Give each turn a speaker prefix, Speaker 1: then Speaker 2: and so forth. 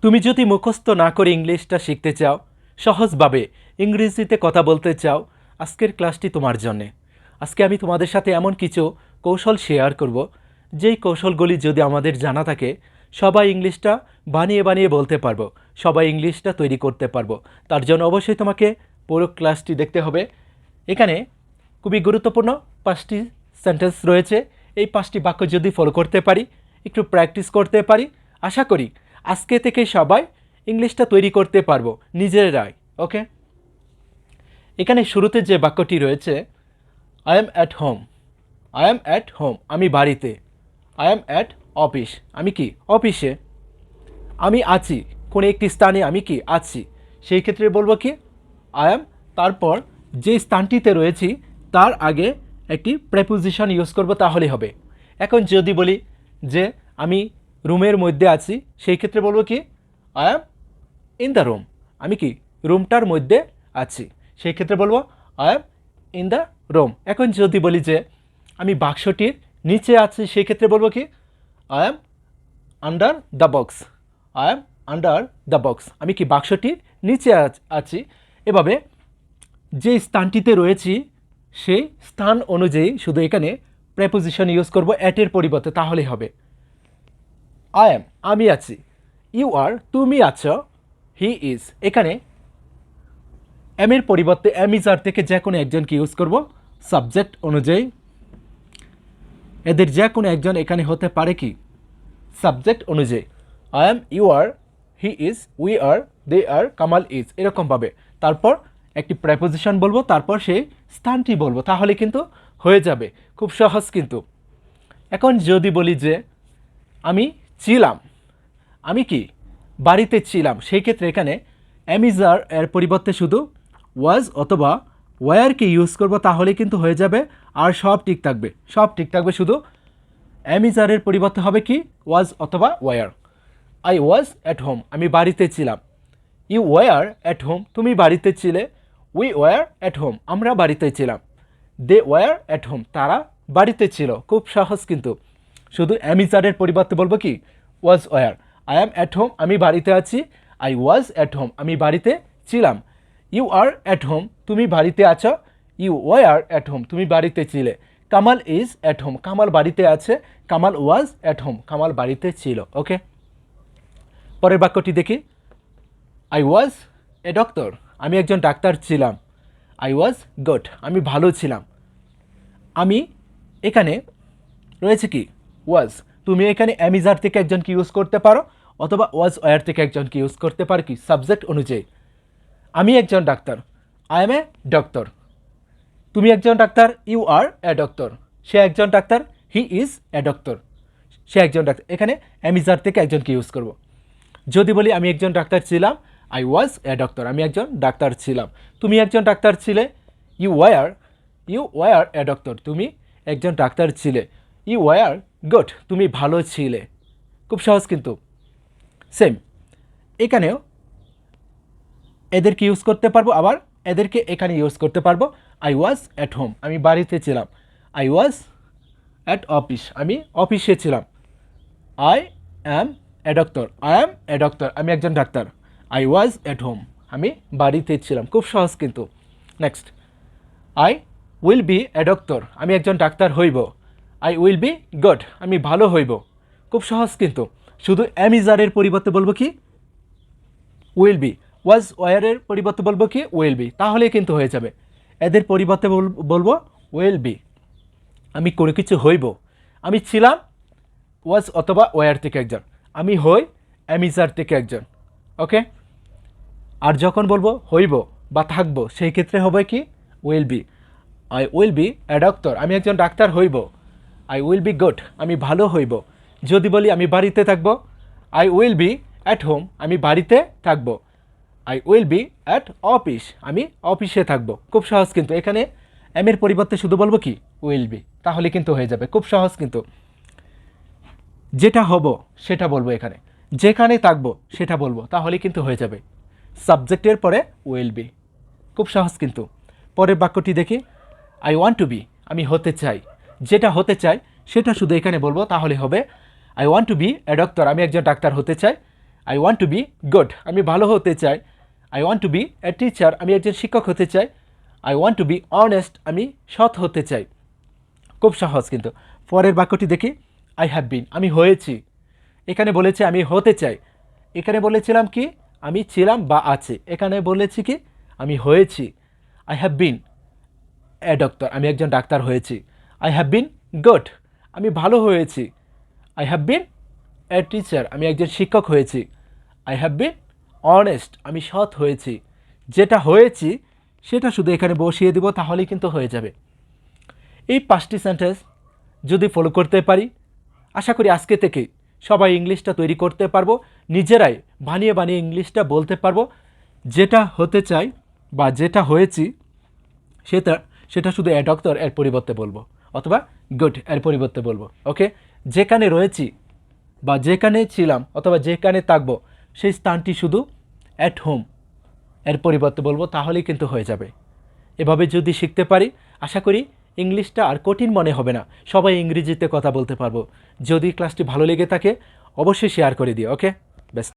Speaker 1: তুমি যদি মুখস্থ না করে ইংলিশটা শিখতে চাও, সহজভাবে ইংরেজিতে কথা বলতে চাও, আজকের ক্লাসটি তোমার জন্যে। আজকে আমি তোমাদের সাথে এমন কিছু কৌশল শেয়ার করব, যেই কৌশলগুলি যদি আমাদের জানা থাকে, সবাই ইংলিশটা বানিয়ে বানিয়ে বলতে পারবো, সবাই ইংলিশটা তৈরি করতে পারবো। তার জন্য অবশ্যই তোমাকে পুরো ক্লাসটি দেখতে হবে। এখানে খুবই গুরুত্বপূর্ণ 5টি সেন্টেন্স রয়েছে। এই 5টি বাক্য যদি ফলো করতে পারি, একটু প্র্যাকটিস করতে পারি, আশা করি আজকে থেকে সবাই ইংলিশটা তৈরি করতে পারবো নিজেরাই। ওকে, এখানে শুরুতে যে বাক্যটি রয়েছে, I am at home. I am at home, আমি বাড়িতে। আই এম অ্যাট অফিস, আমি কি অফিসে। আমি আছি কোনো একটি স্থানে, আমি কি আছি, সেই ক্ষেত্রে বলবো কি আই এম, তারপর যে স্থানটিতে রয়েছি তার আগে একটি প্রেপোজিশন ইউজ করব, তাহলে হবে। এখন যদি বলি যে আমি রুমের মধ্যে আছি, সেই ক্ষেত্রে বলবো কি I am in the room, আমি কি রুমটার মধ্যে আছি, সেই ক্ষেত্রে বলবো I am in the room. এখন যদি বলি যে আমি বাক্সটির নিচে আছি, সেই ক্ষেত্রে বলবো কি I am under the box. I am under the box, আমি কি বাক্সটির নিচে আছি। এভাবে যে স্থানটিতে রয়েছি সেই স্থান অনুযায়ী শুধু এখানে প্রেপোজিশন ইউজ করব অ্যাটের পরিবর্তে, তাহলেই হবে। আই এম, আমি আছি। ইউ আর, তুমি আছো। হি ইজ, এখানে এম এর পরিবর্তে এম ইজ আর থেকে যে কোনো একজনকে ইউজ করব সাবজেক্ট অনুযায়ী। এদের যে কোনো একজন এখানে হতে পারে কি সাবজেক্ট অনুযায়ী। I am, you are, he is, we are, they are, Kamal is, এরকমভাবে তারপর একটি প্রেপোজিশন বলবো, তারপর সেই স্থানটি বলবো, তাহলে কিন্তু হয়ে যাবে। খুব সহজ কিন্তু। এখন যদি বলি যে আমি ছিলাম, আমি কি বাড়িতে ছিলাম, সেই ক্ষেত্রে এখানে অ্যামিজার এর পরিবর্তে শুধু ওয়াজ অথবা ওয়ারকে ইউজ করব, তাহলে কিন্তু হয়ে যাবে। আর সব ঠিক থাকবে, সব ঠিক থাকবে, শুধু অ্যামিজারের পরিবর্তে হবে কি ওয়াজ অথবা were. I was at home, আমি বাড়িতে ছিলাম। ইউ ওয়ার অ্যাট হোম, তুমি বাড়িতে ছিলে। উই ওয়ার অ্যাট হোম, আমরা বাড়িতে ছিলাম। দে ওয়ার অ্যাট হোম, তারা বাড়িতে ছিল। খুব সহজ কিন্তু। শুধু অ্যামিজারের পরিবর্তে বলবো কি was were. I am at home, আমি বাড়িতে আছি। আই ওয়াজ অ্যাট হোম, আমি বাড়িতে ছিলাম। ইউ আর অ্যাট হোম, তুমি বাড়িতে আছো। ইউ ওয়ার অ্যাট হোম, তুমি বাড়িতে ছিলে। Kamal is at home, Kamal বাড়িতে আছে। কামাল ওয়াজ অ্যাট হোম, কামাল বাড়িতে ছিল। ওকে, পরের বাক্যটি দেখি। আই ওয়াজ এ ডক্টর, আমি একজন ডাক্তার ছিলাম। আই ওয়াজ গুড, আমি ভালো ছিলাম। আমি এখানে রয়েছে কি ওয়াজ। তুমি এখানে অ্যামিজার থেকে একজনকে ইউজ করতে পারো, অথবা ওয়াজ ওয়ার থেকে একজনকে ইউজ করতে পারো কি সাবজেক্ট অনুযায়ী। আমি একজন ডাক্তার। I am a doctor. তুমি একজন ডাক্তার। You are a doctor. সে একজন ডাক্তার। হি ইজ এ ডক্টর, সে একজন ডাক্তার। এখানে অ্যামিজার থেকে একজনকে ইউজ করব। যদি বলি আমি একজন ডাক্তার ছিলাম, আই ওয়াজ এ ডক্টর, আমি একজন ডাক্তার ছিলাম। তুমি একজন ডাক্তার ছিলে। ইউ ওয়ার এ ডক্টর, তুমি একজন ডাক্তার ছিলে। ইউ ওয়ার গুড, তুমি ভালো ছিলে। খুব সহজ কিন্তু। সেম এখানেও এদেরকে ইউজ করতে পারবো, আবার এদেরকে এখানে ইউজ করতে পারবো। আই ওয়াজ অ্যাট হোম, আমি বাড়িতে ছিলাম। আই ওয়াজ অ্যাট অফিস, আমি অফিসে ছিলাম। I am a doctor. I am A doctor, আমি একজন ডাক্তার। আই ওয়াজ অ্যাট হোম, আমি বাড়িতে ছিলাম। খুব সহজ কিন্তু। Next, I will be a doctor, আমি একজন ডাক্তার হইব। আই উইল বি গুড, আমি ভালো হইব। খুব সহজ কিন্তু। শুধু অ্যামিজারের পরিবর্তে বলবো কি উইল বি। ওয়াজ ওয়ারের পরিবর্তে বলবো কি উইল বি, তাহলেই কিন্তু হয়ে যাবে। এদের পরিবর্তে বলবো উইল বি, আমি কোনো কিছু হইব। আমি ছিলাম ওয়াজ অথবা ওয়ার থেকে একজন। আমি হই অ্যামিজার থেকে একজন। ওকে, আর যখন বলবো হইব বা থাকবো, সেই ক্ষেত্রে হবে কি will be. I will be a doctor, আমি একজন ডাক্তার হইব। আই উইল বি গুড, আমি ভালো হইব। যদি বলি আমি বাড়িতে থাকবো, I will be at home, আমি বাড়িতে থাকবো। I will be at office, আমি অফিসে থাকবো। খুব সহজ কিন্তু। এখানে এম এর পরিবর্তে শুধু বলবো কি উইল বি, তাহলে কিন্তু হয়ে যাবে। খুব সহজ কিন্তু। যেটা হব সেটা বলবো, এখানে যেখানে থাকবো সেটা বলবো, তাহলে কিন্তু হয়ে যাবে। সাবজেক্টের পরে উইল বি। খুব সহজ কিন্তু। পরের বাক্যটি দেখি। আই ওয়ান্ট টু বি, আমি হতে চাই। যেটা হতে চাই সেটা শুধু এখানে বলবো, তাহলে হবে I want to be a doctor, আমি একজন ডাক্তার হতে চাই। I want to be good, আমি ভালো হতে চাই। I want to be a teacher, আমি একজন শিক্ষক হতে চাই। I want to be honest, আমি সৎ হতে চাই। খুব সহজ কিন্তু। পরের বাক্যটি দেখি, আই হ্যাভ বিন, আমি হয়েছি। এখানে বলেছে আমি হতে চাই, এখানে বলেছিলাম কি আমি ছিলাম বা আছে, এখানে বলেছি কি আমি হয়েছি। I have been A doctor, আমি একজন ডাক্তার হয়েছি। আই হ্যাভ বিন গুড, আমি ভালো হয়েছি। I have been A teacher, আমি একজন শিক্ষক হয়েছি। আই হ্যাভ বিন অনেস্ট, আমি সৎ হয়েছি। যেটা হয়েছি সেটা শুধু এখানে বসিয়ে দিব, তাহলেই কিন্তু হয়ে যাবে। এই 5টি সেন্টেন্স যদি ফলো করতে পারি, আশা করি আজকে থেকে সবাই ইংলিশটা তৈরি করতে পারবো, নিজেরাই বানিয়ে বানিয়ে ইংলিশটা বলতে পারবো। যেটা হতে চাই বা যেটা হয়েছি সেটা সেটা শুধু এ ডক্টর এর পরিবর্তে বলবো, অথবা গুড এর পরিবর্তে বলবো। ওকে, যেখানে রয়েছি বা যেখানে ছিলাম অথবা যেখানে থাকবো সেই স্থানটি শুধু অ্যাট হোম এর পরিবর্তে বলবো, তাহলেই কিন্তু হয়ে যাবে। এভাবে যদি শিখতে পারি, আশা করি ইংলিশটা আর কঠিন মনে হবে না, সবাই ইংরেজিতে কথা বলতে পারবো। যদি ক্লাসটি ভালো লেগে থাকে অবশ্যই শেয়ার করে দিও। ওকে, বেস্ট।